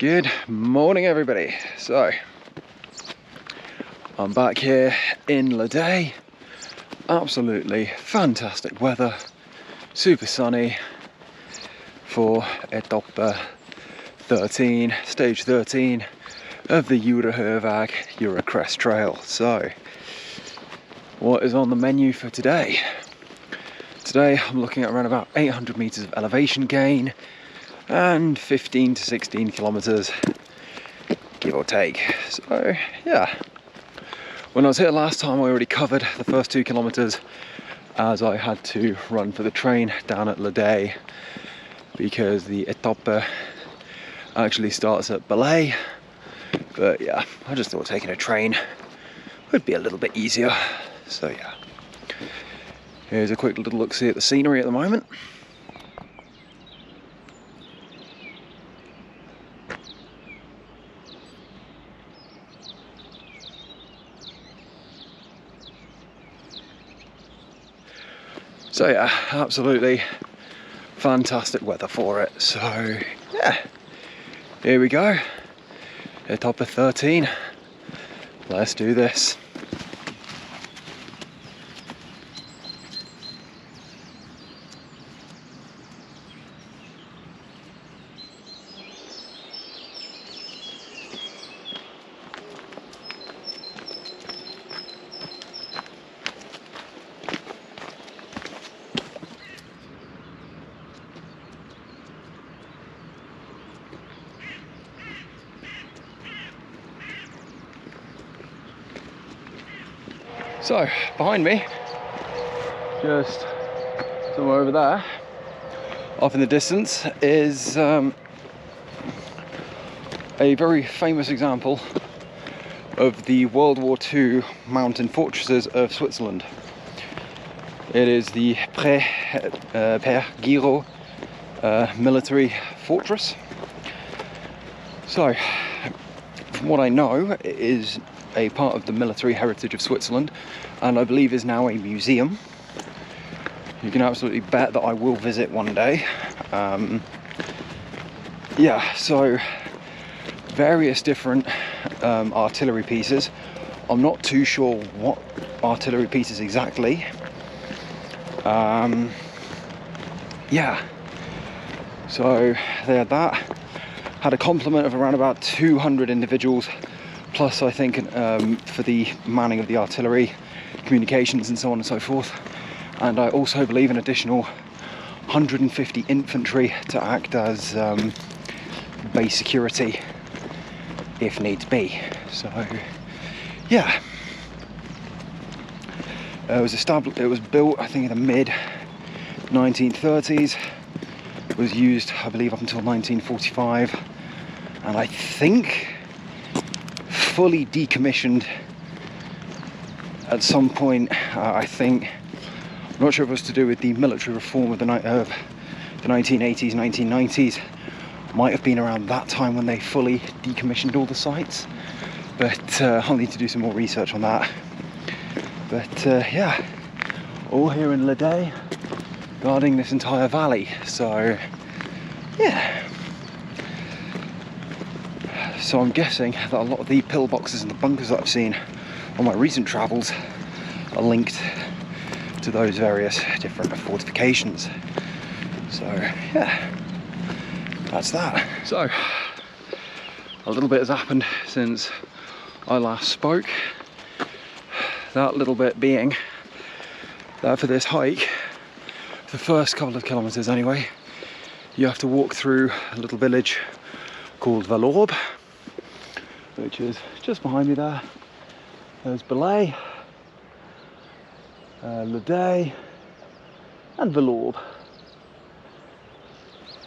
Good morning, everybody. So I'm back here in Le Day. Absolutely fantastic weather, super sunny for Etappe 13, stage 13 of the Jura Crest trail. So what is on the menu for today? Today I'm looking at around about 800 meters of elevation gain and 15 to 16 kilometers, give or take. So yeah, when I was here last time I already covered the first 2 kilometers as I had to run for the train down at Le Day because the Etappe actually starts at Belay. But yeah, I just thought taking a train would be a little bit easier. So yeah, here's a quick little look-see at the scenery at the moment. So yeah, absolutely fantastic weather for it. So yeah, here we go. Etappe 13. Let's do this. So, behind me, just somewhere over there, off in the distance, is a very famous example of the World War II mountain fortresses of Switzerland. It is the Per Giro military fortress. So, from what I know, it is a part of the military heritage of Switzerland, and I believe is now a museum. You can absolutely bet that I will visit one day. Yeah, so various different artillery pieces. I'm not too sure what artillery pieces exactly. Yeah, so they had that. Had a complement of around about 200 individuals, plus I think for the manning of the artillery, communications and so on and so forth. And I also believe an additional 150 infantry to act as base security if needs be. So yeah, it was built I think in the mid 1930s. It was used I believe up until 1945, and I think fully decommissioned at some point. I think, I'm not sure if it was to do with the military reform of the 1980s, 1990s. Might have been around that time when they fully decommissioned all the sites, but I'll need to do some more research on that. But yeah, all here in Le Day, guarding this entire valley. So yeah, so I'm guessing that a lot of the pillboxes and the bunkers that I've seen on my recent travels are linked to those various different fortifications. So yeah, that's that. So a little bit has happened since I last spoke. That little bit being that for this hike, the first couple of kilometers anyway, you have to walk through a little village called Vaulion, which is just behind me there. There's Belay, Le Day, and Vaulion.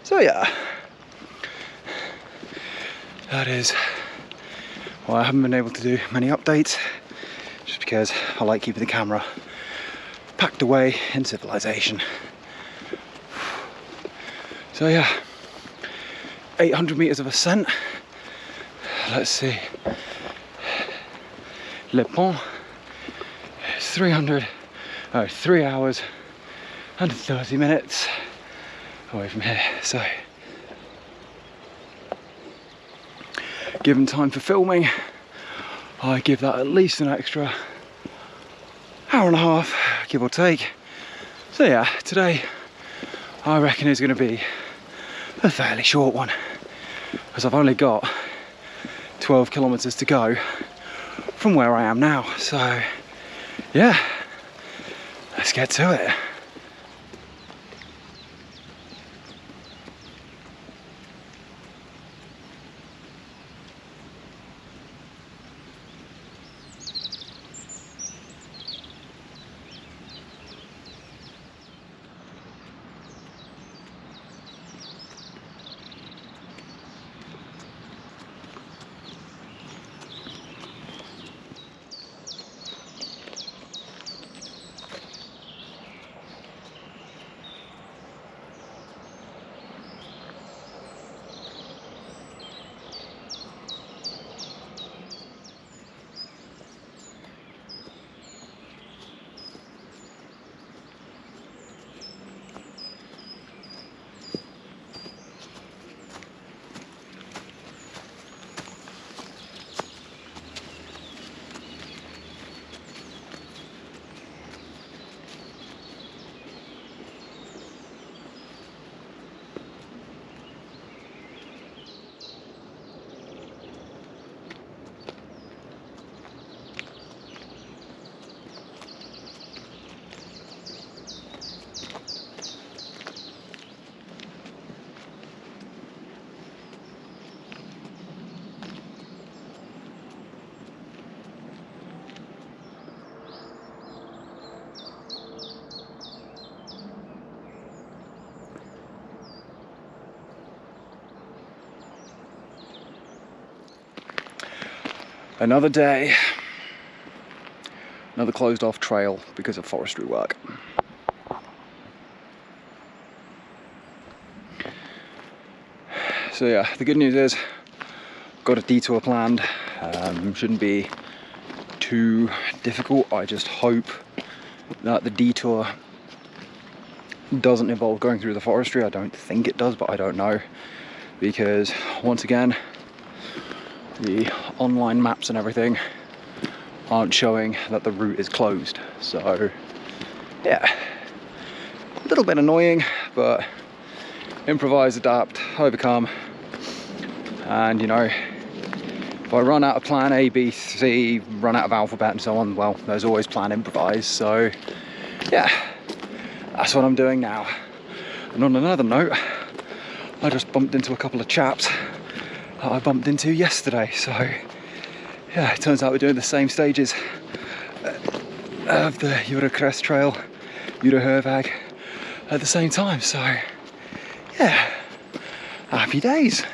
So yeah, that is why I haven't been able to do many updates, just because I like keeping the camera packed away in civilization. So yeah, 800 meters of ascent. Let's see. Le Pont is 3 hours and 30 minutes away from here. So given time for filming, I give that at least an extra hour and a half, give or take. So yeah, today I reckon is going to be a fairly short one, because I've only got 12 kilometers to go from where I am now. So yeah, let's get to it. Another day, another closed off trail because of forestry work. So yeah, the good news is got a detour planned. Shouldn't be too difficult. I just hope that the detour doesn't involve going through the forestry. I don't think it does, but I don't know, because once again, the online maps and everything aren't showing that the route is closed. So yeah, a little bit annoying, but improvise, adapt, overcome. And you know, if I run out of plan A, B, C, run out of alphabet and so on, well, there's always plan improvise. So yeah, that's what I'm doing now. And on another note, I just bumped into a couple of chaps that I bumped into yesterday. So yeah, it turns out we're doing the same stages of the Jura Crest trail, Jura henweg, at the same time. So yeah, happy days.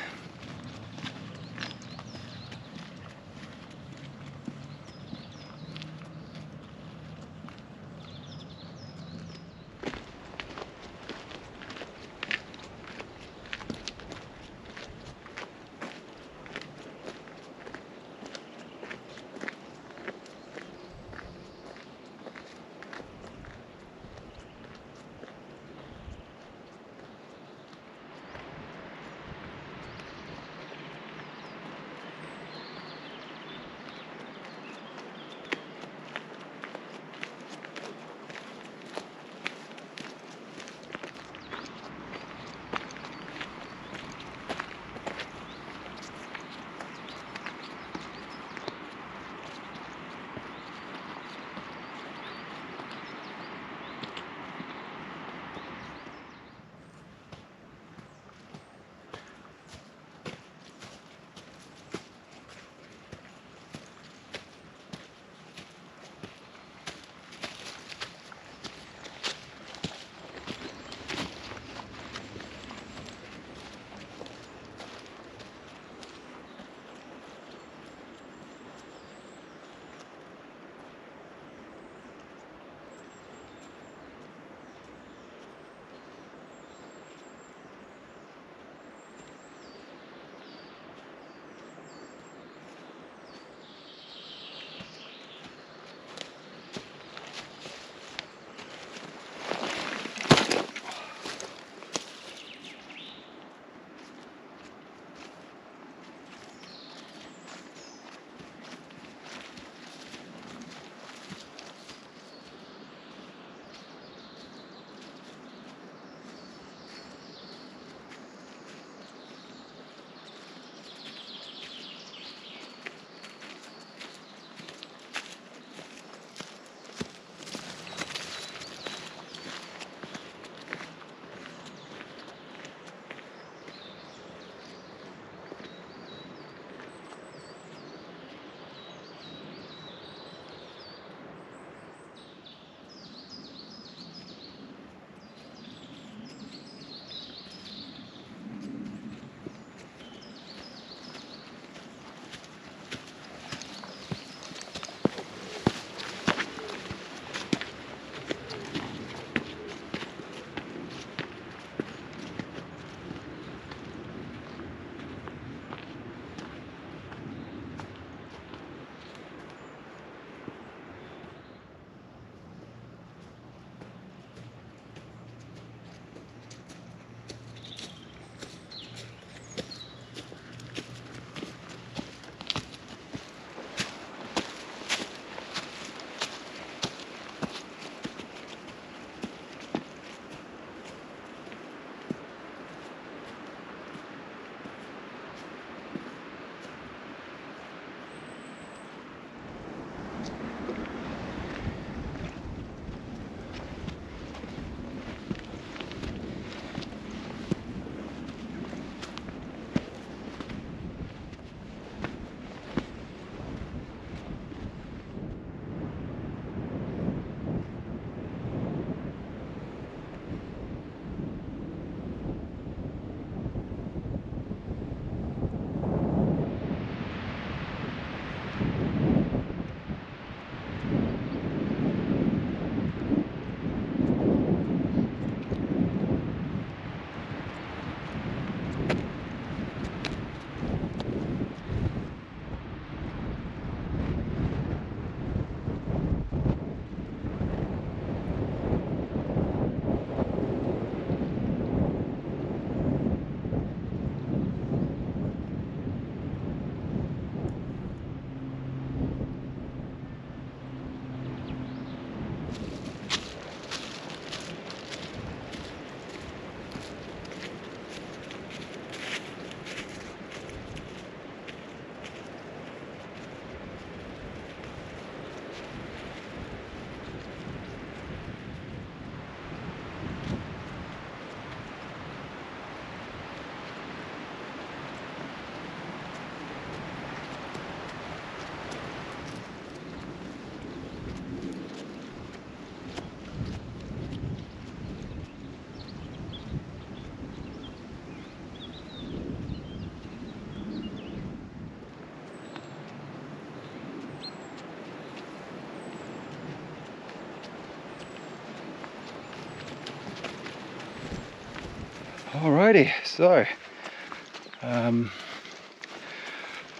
Alrighty, so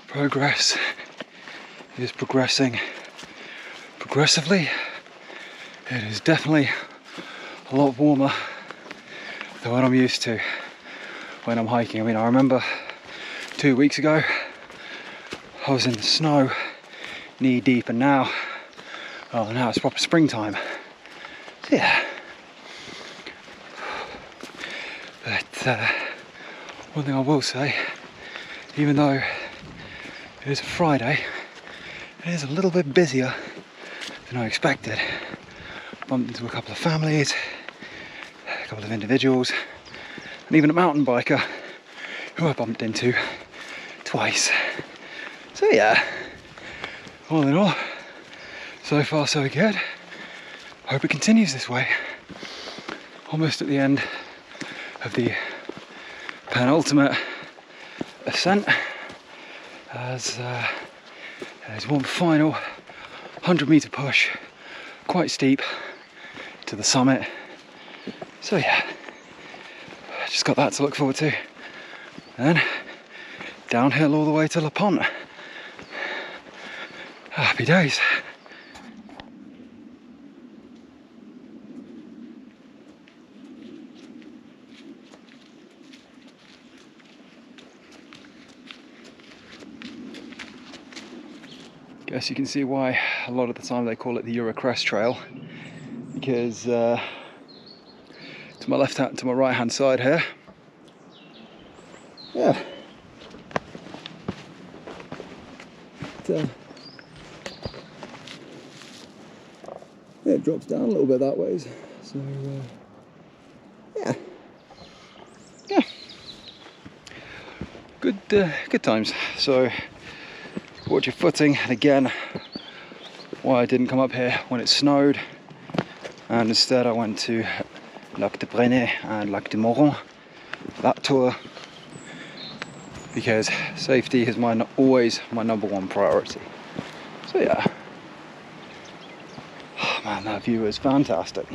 progress is progressing progressively. It is definitely a lot warmer than what I'm used to when I'm hiking. I mean, I remember 2 weeks ago I was in the snow knee deep, and now it's proper springtime. So yeah, but one thing I will say, even though it is a Friday, it is a little bit busier than I expected. Bumped into a couple of families, a couple of individuals, and even a mountain biker who I bumped into twice. So yeah, all in all, so far so good. Hope it continues this way. Almost at the end of the penultimate ascent, as there's one final 100-meter push, quite steep, to the summit. So yeah, just got that to look forward to. Then downhill all the way to the Pont. Happy days. Guess you can see why a lot of the time they call it the Jura Crest trail, because to my left hand, to my right hand side here, yeah, it drops down a little bit that way, so yeah, good times. So watch your footing, and again, why I didn't come up here when it snowed, and instead I went to Lac de Brenay and Lac de Moron, that tour, because safety is always my #1 priority. So yeah, oh man, that view is fantastic.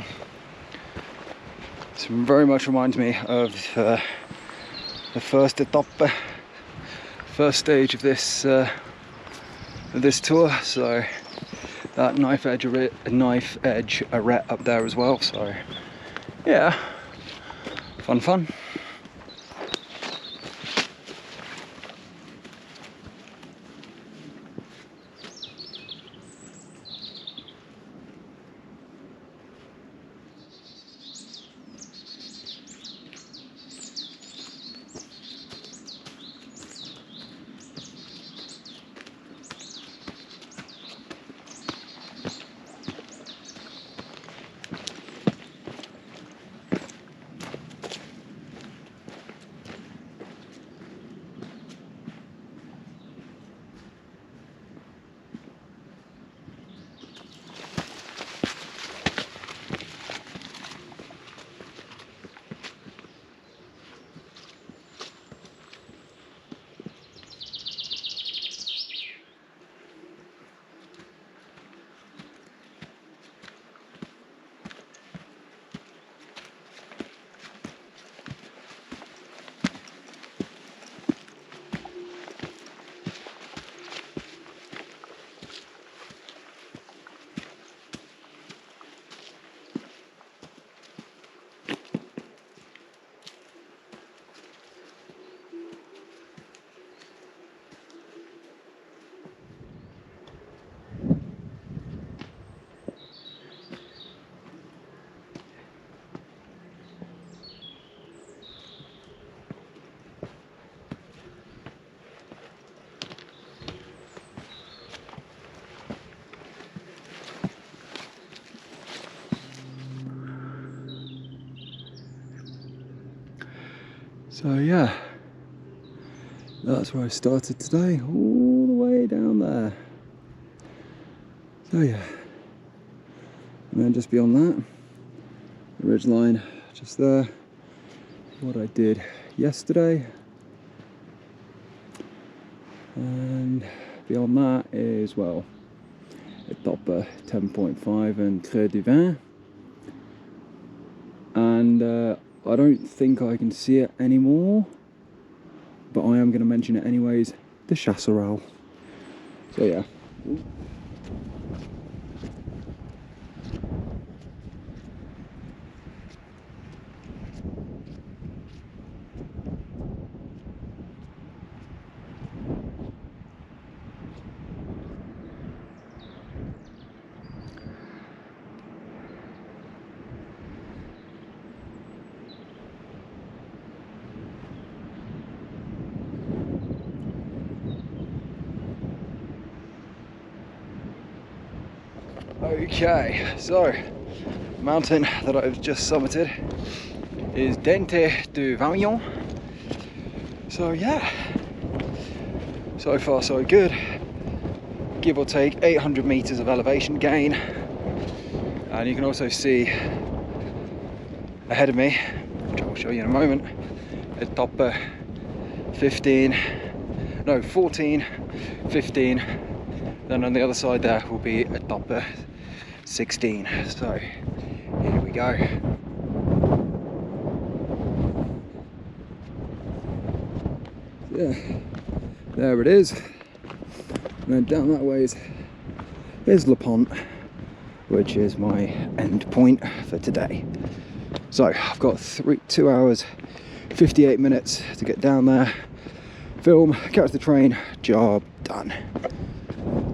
This very much reminds me of the first Etappe, first stage of this tour. So that knife edge arête up there as well. So yeah, fun. So yeah, that's where I started today, all the way down there. So yeah, and then just beyond that, the ridge line just there, what I did yesterday, and beyond that is, well, Etappe 10.5 and Creux du Vin, and I don't think I can see it anymore, but I am going to mention it anyways, the Chasseral. So yeah. Okay, so the mountain that I've just summited is Dent de Vaulion. So yeah, so far so good. Give or take 800 meters of elevation gain, and you can also see ahead of me, which I'll show you in a moment, Etappe 14, 15. Then on the other side there will be Etappe 16. So here we go. Yeah, there it is. And then down that way is Le Pont, which is my end point for today. So I've got 2 hours 58 minutes to get down there, film, catch the train, job done.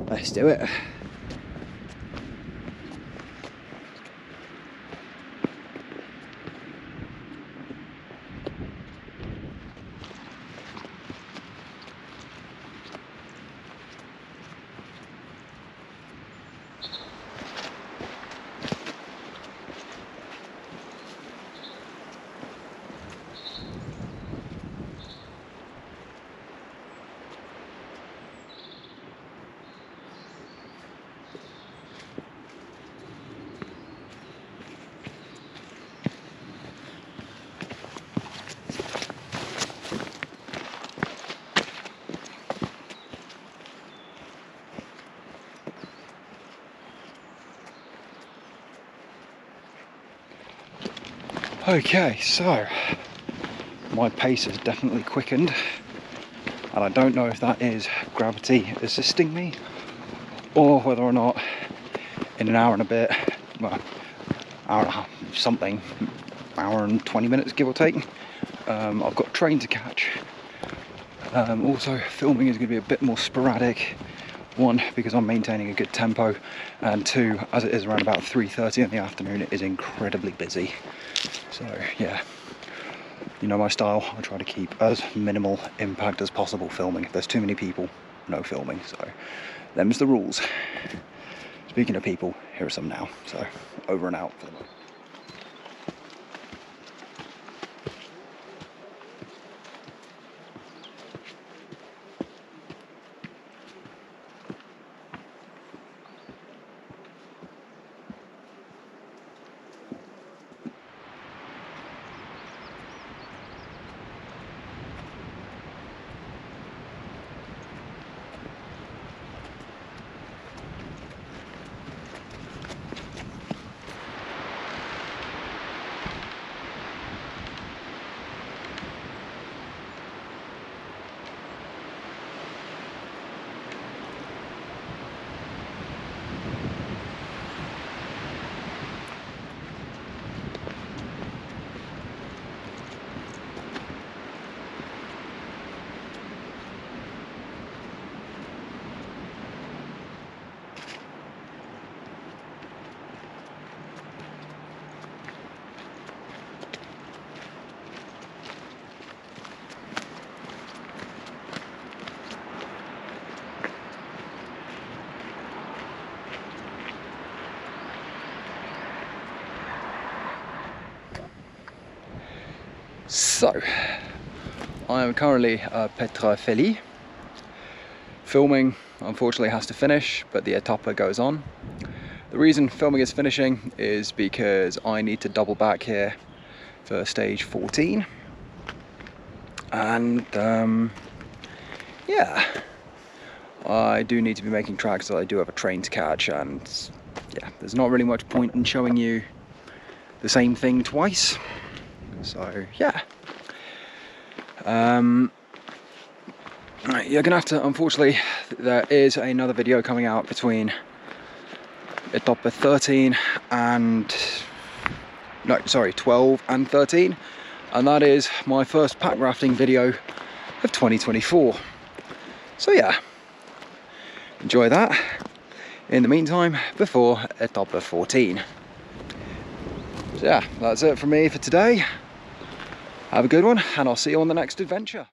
Let's do it. Okay, so my pace has definitely quickened, and I don't know if that is gravity assisting me or whether or not in an hour and a bit, well, hour and a half, something, hour and 20 minutes give or take, I've got a train to catch. Also filming is going to be a bit more sporadic. One, because I'm maintaining a good tempo, and two, as it is around about 3:30 in the afternoon, it is incredibly busy. So yeah, you know my style, I try to keep as minimal impact as possible filming. If there's too many people, no filming, so them's the rules. Speaking of people, here are some now, so over and out for the moment. So, I am currently at Petra-Feli. Filming unfortunately has to finish, but the Etappe goes on. The reason filming is finishing is because I need to double back here for stage 14. And yeah, I do need to be making tracks, so I do have a train to catch, and yeah, there's not really much point in showing you the same thing twice. So yeah, you're gonna have to, unfortunately, there is another video coming out between Etappe 13 and, no, sorry, 12 and 13, and that is my first pack rafting video of 2024. So yeah, enjoy that in the meantime before Etappe 14. So yeah, that's it from me for today. Have a good one, and I'll see you on the next adventure.